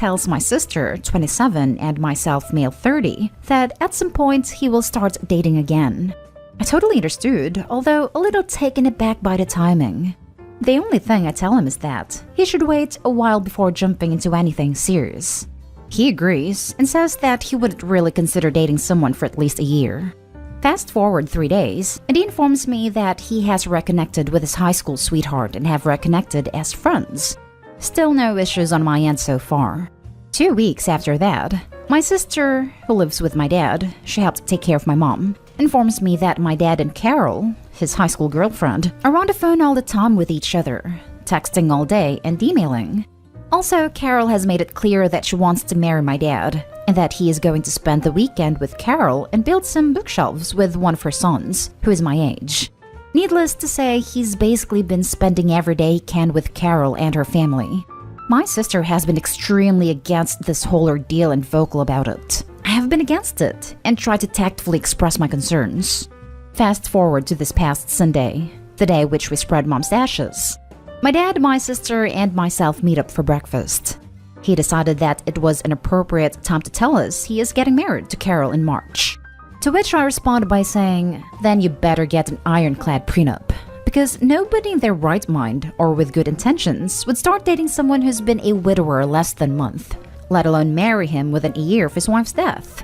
tells my sister, 27, and myself, male 30, that at some point he will start dating again. I totally understood, although a little taken aback by the timing. The only thing I tell him is that he should wait a while before jumping into anything serious. He agrees and says that he wouldn't really consider dating someone for at least a year. Fast forward 3 days, and he informs me that he has reconnected with his high school sweetheart and have reconnected as friends. Still no issues on my end so far. 2 weeks after that, my sister, who lives with my dad, she helped take care of my mom, informs me that my dad and Carol, his high school girlfriend, are on the phone all the time with each other, texting all day and emailing. Also, Carol has made it clear that she wants to marry my dad, and that he is going to spend the weekend with Carol and build some bookshelves with one of her sons, who is my age. Needless to say, he's basically been spending every day he can with Carol and her family. My sister has been extremely against this whole ordeal and vocal about it. I have been against it and tried to tactfully express my concerns. Fast forward to this past Sunday, the day which we spread mom's ashes. My dad, my sister, and myself meet up for breakfast. He decided that it was an appropriate time to tell us he is getting married to Carol in March. To which I responded by saying, then you better get an ironclad prenup. Because nobody in their right mind or with good intentions would start dating someone who's been a widower less than a month, let alone marry him within a year of his wife's death.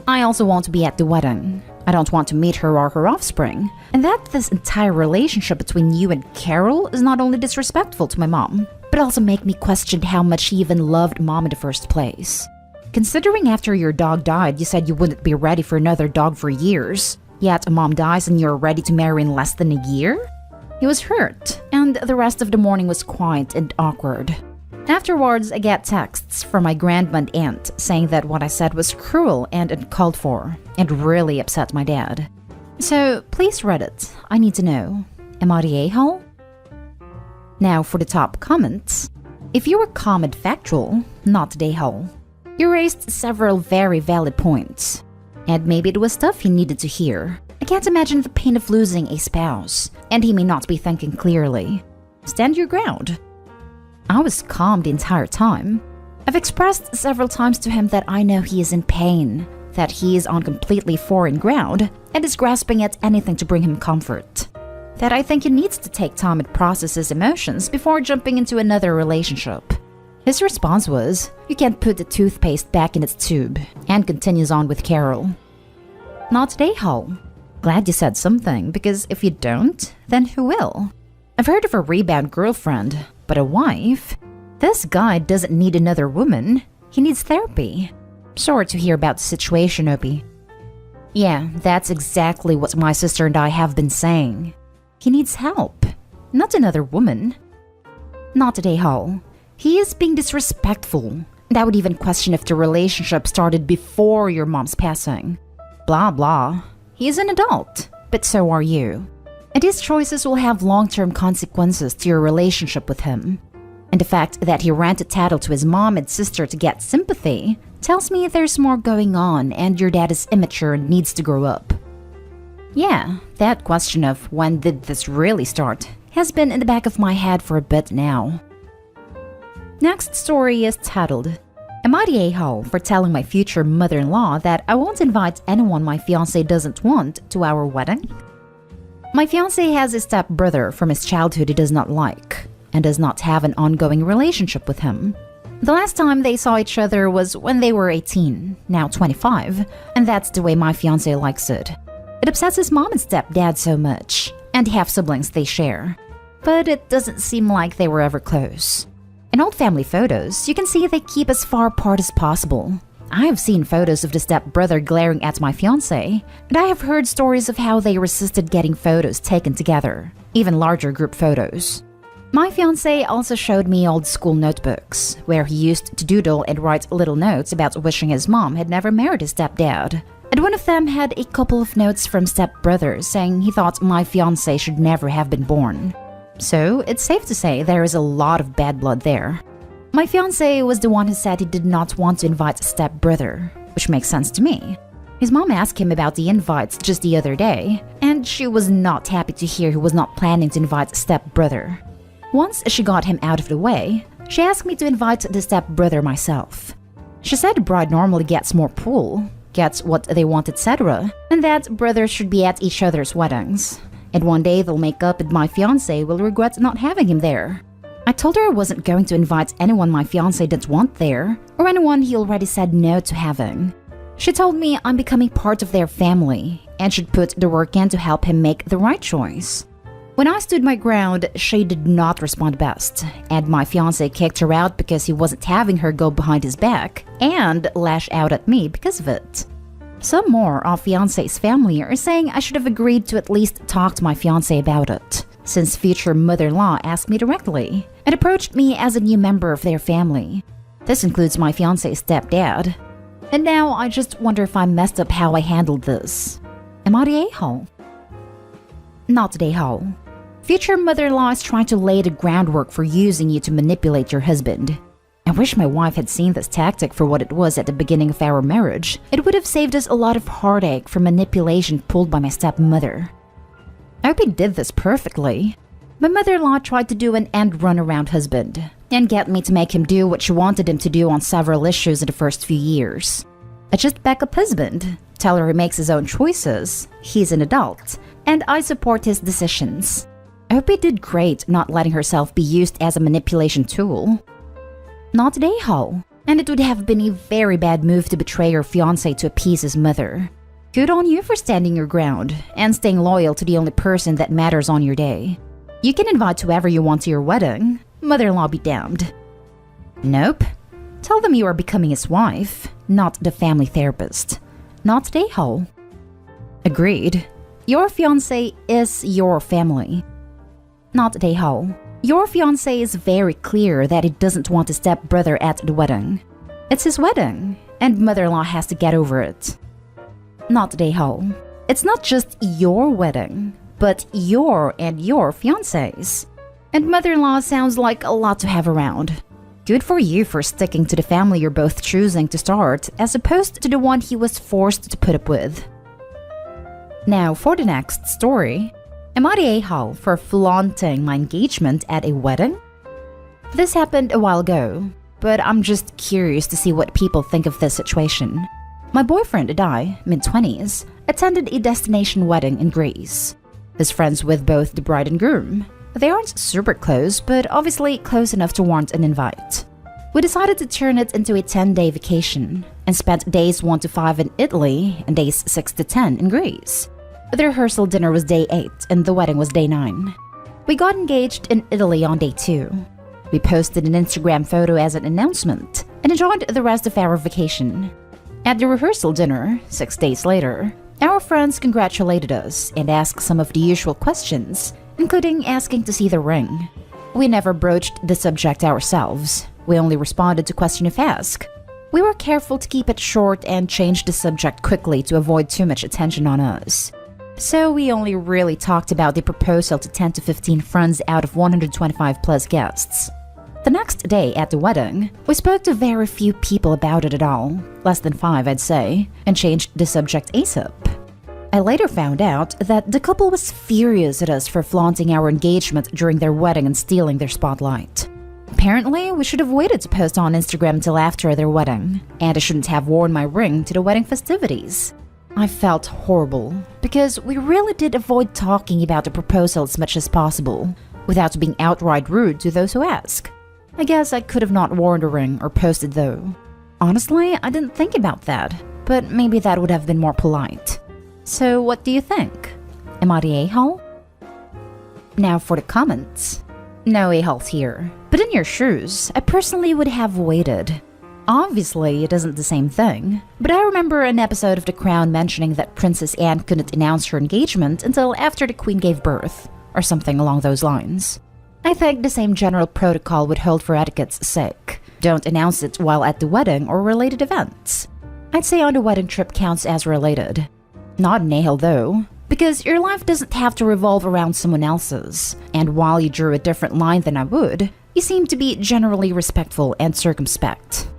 I also want to be at the wedding. I don't want to meet her or her offspring. And that this entire relationship between you and Carol is not only disrespectful to my mom, but also make me question how much she even loved mom in the first place. Considering after your dog died, you said you wouldn't be ready for another dog for years, yet a mom dies and you're ready to marry in less than a year? He was hurt, and the rest of the morning was quiet and awkward. Afterwards, I get texts from my grandma and aunt saying that what I said was cruel and uncalled for, and really upset my dad. So, please Reddit, I need to know, am I the a-hole? Now for the top comments. If you were calm and factual, not the a-hole. You raised several very valid points. And maybe it was stuff he needed to hear. I can't imagine the pain of losing a spouse, and he may not be thinking clearly. Stand your ground. I was calm the entire time. I've expressed several times to him that I know he is in pain, that he is on completely foreign ground, and is grasping at anything to bring him comfort. That I think he needs to take time and process his emotions before jumping into another relationship. His response was, you can't put the toothpaste back in its tube, and continues on with Carol. Not a hole. Glad you said something, because if you don't, then who will? I've heard of a rebound girlfriend, but a wife? This guy doesn't need another woman. He needs therapy. Sorry to hear about the situation, Opie. Yeah, that's exactly what my sister and I have been saying. He needs help, not another woman. Not a hole. He is being disrespectful, and I would even question if the relationship started before your mom's passing. Blah blah. He is an adult, but so are you. And his choices will have long-term consequences to your relationship with him. And the fact that he ranted tattle to his mom and sister to get sympathy tells me there's more going on and your dad is immature and needs to grow up. Yeah, that question of when did this really start has been in the back of my head for a bit now. Next story is titled, Am I the a-hole for telling my future mother-in-law that I won't invite anyone my fiancé doesn't want to our wedding? My fiancé has a stepbrother from his childhood he does not like, and does not have an ongoing relationship with him. The last time they saw each other was when they were 18, now 25, and that's the way my fiancé likes it. It upsets his mom and stepdad so much, and the half-siblings they share. But it doesn't seem like they were ever close. In old family photos, you can see they keep as far apart as possible. I have seen photos of the stepbrother glaring at my fiancé, and I have heard stories of how they resisted getting photos taken together, even larger group photos. My fiancé also showed me old school notebooks, where he used to doodle and write little notes about wishing his mom had never married his stepdad. And one of them had a couple of notes from stepbrother saying he thought my fiancé should never have been born. So it's safe to say there is a lot of bad blood there. My fiancé was the one who said he did not want to invite stepbrother, which makes sense to me. His mom asked him about the invites just the other day, and she was not happy to hear he was not planning to invite stepbrother. Once she got him out of the way, She asked me to invite the stepbrother myself. She said the bride normally gets more pull, gets what they want, etc., and that brothers should be at each other's weddings. And one day they'll make up and my fiancé will regret not having him there. I told her I wasn't going to invite anyone my fiancé didn't want there, or anyone he already said no to having. She told me I'm becoming part of their family, and should put the work in to help him make the right choice. When I stood my ground, she did not respond best, and my fiancé kicked her out because he wasn't having her go behind his back, and lash out at me because of it. Some more of fiancé's family are saying I should have agreed to at least talk to my fiancé about it, since future mother-in-law asked me directly, and approached me as a new member of their family. This includes my fiancé's stepdad. And now I just wonder if I messed up how I handled this. Am I the a-hole? Not the a-hole. Future mother-in-law is trying to lay the groundwork for using you to manipulate your husband. I wish my wife had seen this tactic for what it was at the beginning of our marriage. It would have saved us a lot of heartache from manipulation pulled by my stepmother. I hope he did this perfectly. My mother-in-law tried to do an end run around husband and get me to make him do what she wanted him to do on several issues in the first few years. I just back up husband, tell her he makes his own choices, he's an adult, and I support his decisions. I hope he did great not letting herself be used as a manipulation tool. Not the a-hole, and it would have been a very bad move to betray your fiancé to appease his mother. Good on you for standing your ground and staying loyal to the only person that matters on your day. You can invite whoever you want to your wedding, mother-in-law be damned. Nope. Tell them you are becoming his wife, not the family therapist. Not the a-hole. Agreed. Your fiancé is your family. Not the a-hole. Your fiancé is very clear that he doesn't want a stepbrother at the wedding. It's his wedding, and mother-in-law has to get over it. Not the a-hole. It's not just your wedding, but your and your fiancé's. And mother-in-law sounds like a lot to have around. Good for you for sticking to the family you're both choosing to start, as opposed to the one he was forced to put up with. Now for the next story. Am I the a-hole for flaunting my engagement at a wedding? This happened a while ago, but I'm just curious to see what people think of this situation. My boyfriend and I, mid-20s, attended a destination wedding in Greece. He's friends with both the bride and groom. They aren't super close, but obviously close enough to warrant an invite. We decided to turn it into a 10-day vacation and spent days 1 to 5 in Italy and days 6 to 10 in Greece. The rehearsal dinner was day 8 and the wedding was day 9. We got engaged in Italy on day 2. We posted an Instagram photo as an announcement and enjoyed the rest of our vacation. At the rehearsal dinner, 6 days later, our friends congratulated us and asked some of the usual questions, including asking to see the ring. We never broached the subject ourselves. We only responded to question if asked. We were careful to keep it short and changed the subject quickly to avoid too much attention on us. So we only really talked about the proposal to 10 to 15 friends out of 125 plus guests. The next day at the wedding, we spoke to very few people about it at all, less than 5 I'd say, and changed the subject ASAP. I later found out that the couple was furious at us for flaunting our engagement during their wedding and stealing their spotlight. Apparently, we should have waited to post on Instagram till after their wedding, and I shouldn't have worn my ring to the wedding festivities. I felt horrible, because we really did avoid talking about the proposal as much as possible, without being outright rude to those who ask. I guess I could have not worn the ring or posted though. Honestly, I didn't think about that, but maybe that would have been more polite. So what do you think? Am I the a-hole? Now for the comments. No a-holes here, but in your shoes, I personally would have waited. Obviously, it isn't the same thing, but I remember an episode of The Crown mentioning that Princess Anne couldn't announce her engagement until after the Queen gave birth, or something along those lines. I think the same general protocol would hold for etiquette's sake. Don't announce it while at the wedding or related events. I'd say on the wedding trip counts as related. Not an a-hole though, because your life doesn't have to revolve around someone else's, and while you drew a different line than I would, you seem to be generally respectful and circumspect.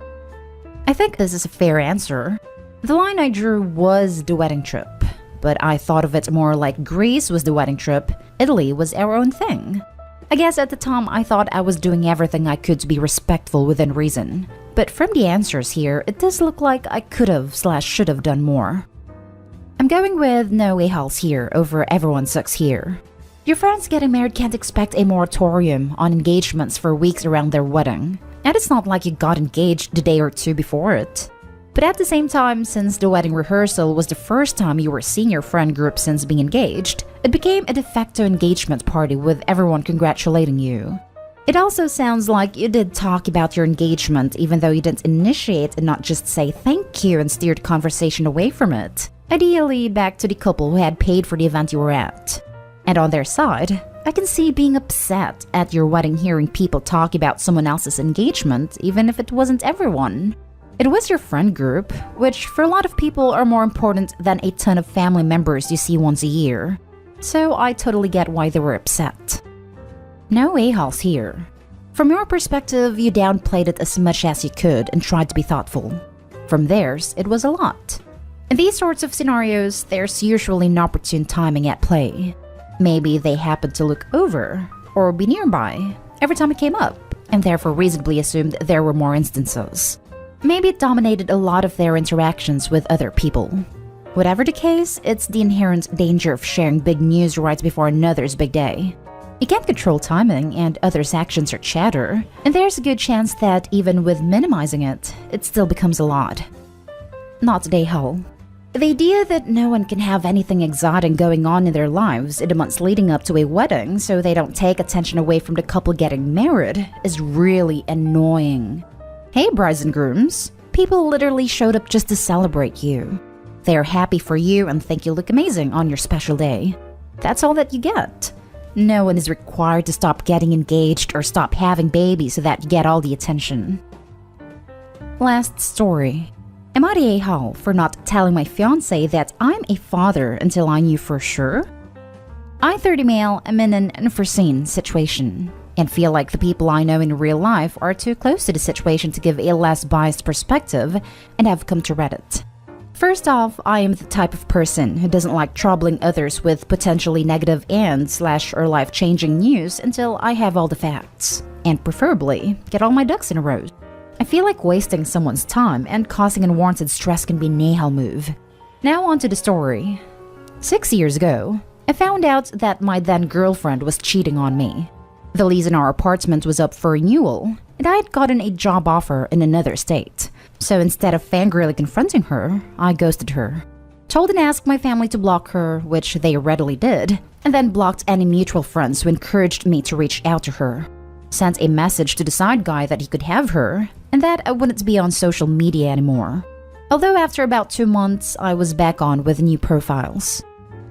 I think this is a fair answer. The line I drew was the wedding trip, but I thought of it more like Greece was the wedding trip, Italy was our own thing. I guess at the time I thought I was doing everything I could to be respectful within reason. But from the answers here, it does look like I could have/should have done more. I'm going with no a-holes here over everyone sucks here. Your friends getting married can't expect a moratorium on engagements for weeks around their wedding. And it's not like you got engaged the day or two before it. But at the same time, since the wedding rehearsal was the first time you were seeing your friend group since being engaged, it became a de facto engagement party with everyone congratulating you. It also sounds like you did talk about your engagement even though you didn't initiate and not just say thank you and steered conversation away from it. Ideally, back to the couple who had paid for the event you were at. And on their side, I can see being upset at your wedding hearing people talk about someone else's engagement even if it wasn't everyone. It was your friend group, which for a lot of people are more important than a ton of family members you see once a year. So I totally get why they were upset. No a-holes here. From your perspective, you downplayed it as much as you could and tried to be thoughtful. From theirs, it was a lot. In these sorts of scenarios, there's usually an opportune timing at play. Maybe they happened to look over or be nearby every time it came up, and therefore reasonably assumed there were more instances. Maybe it dominated a lot of their interactions with other people. Whatever the case, it's the inherent danger of sharing big news right before another's big day. You can't control timing, and others' actions are chatter, and there's a good chance that even with minimizing it, it still becomes a lot. Not a a-hole. The idea that no one can have anything exciting going on in their lives in the months leading up to a wedding so they don't take attention away from the couple getting married is really annoying. Hey brides and grooms, people literally showed up just to celebrate you. They are happy for you and think you look amazing on your special day. That's all that you get. No one is required to stop getting engaged or stop having babies so that you get all the attention. Last story. Am I the a-hole for not telling my fiancé that I'm a father until I knew for sure? I, 30 male, am in an unforeseen situation and feel like the people I know in real life are too close to the situation to give a less biased perspective and have come to Reddit. First off, I am the type of person who doesn't like troubling others with potentially negative and/or life-changing news until I have all the facts, and preferably get all my ducks in a row. I feel like wasting someone's time and causing unwarranted stress can be an a-hole move. Now on to the story. 6 years ago, I found out that my then girlfriend was cheating on me. The lease in our apartment was up for renewal, and I had gotten a job offer in another state. So instead of fangirly confronting her, I ghosted her. Told and asked my family to block her, which they readily did, and then blocked any mutual friends who encouraged me to reach out to her. Sent a message to the side guy that he could have her, and that I wouldn't be on social media anymore. Although after about 2 months, I was back on with new profiles.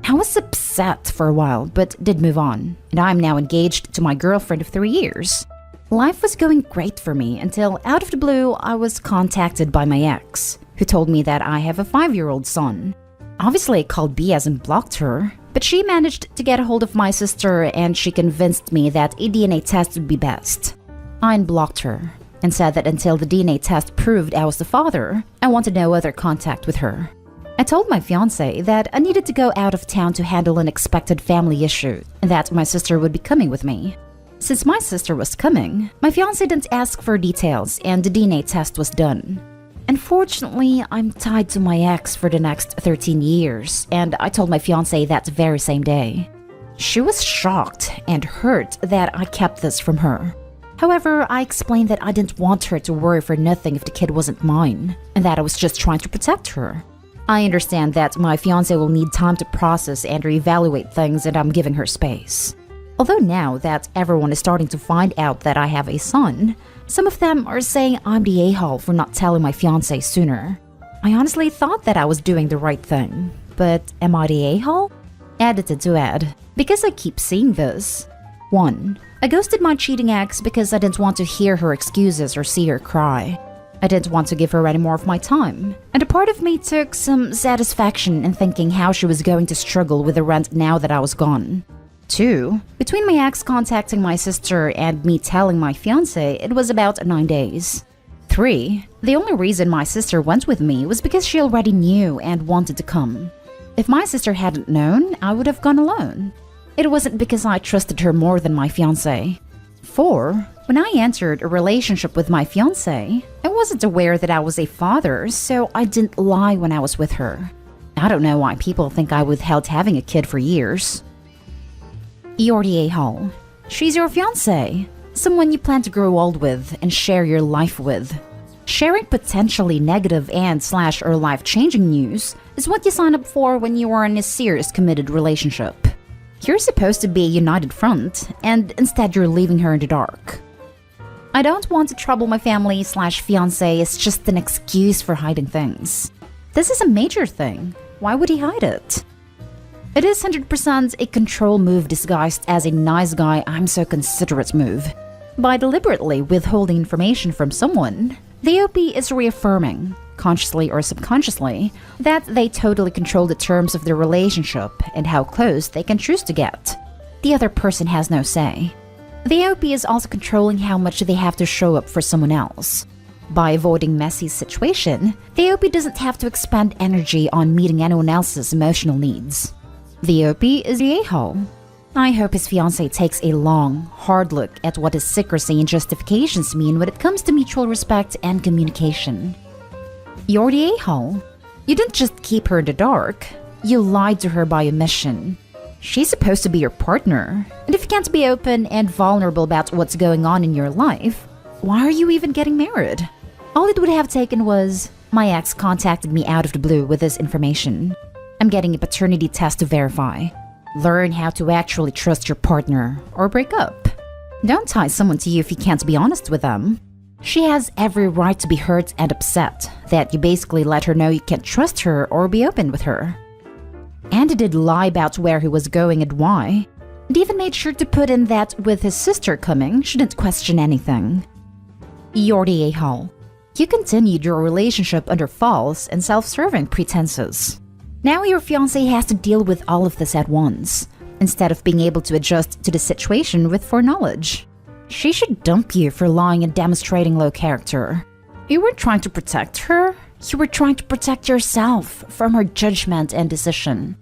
I was upset for a while, but did move on, and I'm now engaged to my girlfriend of 3 years. Life was going great for me until out of the blue I was contacted by my ex, who told me that I have a 5-year-old son. Obviously I called BS and blocked her, but she managed to get a hold of my sister and she convinced me that a DNA test would be best. I unblocked her and said that until the DNA test proved I was the father, I wanted no other contact with her. I told my fiancé that I needed to go out of town to handle an unexpected family issue and that my sister would be coming with me. Since my sister was coming, my fiancé didn't ask for details and the DNA test was done. Unfortunately, I'm tied to my ex for the next 13 years, and I told my fiancé that very same day. She was shocked and hurt that I kept this from her. However, I explained that I didn't want her to worry for nothing if the kid wasn't mine, and that I was just trying to protect her. I understand that my fiancé will need time to process and reevaluate things, and I'm giving her space. Although now that everyone is starting to find out that I have a son, some of them are saying I'm the a-hole for not telling my fiancé sooner. I honestly thought that I was doing the right thing, but am I the a-hole? Edited to add, because I keep seeing this. 1. I ghosted my cheating ex because I didn't want to hear her excuses or see her cry. I didn't want to give her any more of my time, and a part of me took some satisfaction in thinking how she was going to struggle with the rent now that I was gone. 2. Between my ex contacting my sister and me telling my fiancé, it was about 9 days. 3. The only reason my sister went with me was because she already knew and wanted to come. If my sister hadn't known, I would have gone alone. It wasn't because I trusted her more than my fiancé. 4. When I entered a relationship with my fiancé, I wasn't aware that I was a father, so I didn't lie when I was with her. I don't know why people think I withheld having a kid for years. You're the a-hole. She's your fiancé, someone you plan to grow old with and share your life with. Sharing potentially negative and/or life-changing news is what you sign up for when you are in a serious committed relationship. You're supposed to be a united front, and instead you're leaving her in the dark. I don't want to trouble my family/fiancé is just an excuse for hiding things. This is a major thing. Why would he hide it? It is 100% a control move disguised as a nice guy I'm so considerate move. By deliberately withholding information from someone, the OP is reaffirming, consciously or subconsciously, that they totally control the terms of their relationship and how close they can choose to get. The other person has no say. The OP is also controlling how much they have to show up for someone else. By avoiding Messy's situation, the OP doesn't have to expend energy on meeting anyone else's emotional needs. The OP is the a-hole. I hope his fiancé takes a long, hard look at what his secrecy and justifications mean when it comes to mutual respect and communication. You're the a-hole. You didn't just keep her in the dark, you lied to her by omission. She's supposed to be your partner, and if you can't be open and vulnerable about what's going on in your life, why are you even getting married? All it would have taken was, my ex contacted me out of the blue with this information. I'm getting a paternity test to verify. Learn how to actually trust your partner, or break up. Don't tie someone to you if you can't be honest with them. She has every right to be hurt and upset that you basically let her know you can't trust her or be open with her. And he did lie about where he was going and why. And even made sure to put in that with his sister coming, she didn't question anything. You're the a-hole. You continued your relationship under false and self-serving pretenses. Now your fiancé has to deal with all of this at once, instead of being able to adjust to the situation with foreknowledge. She should dump you for lying and demonstrating low character. You weren't trying to protect her, you were trying to protect yourself from her judgment and decision.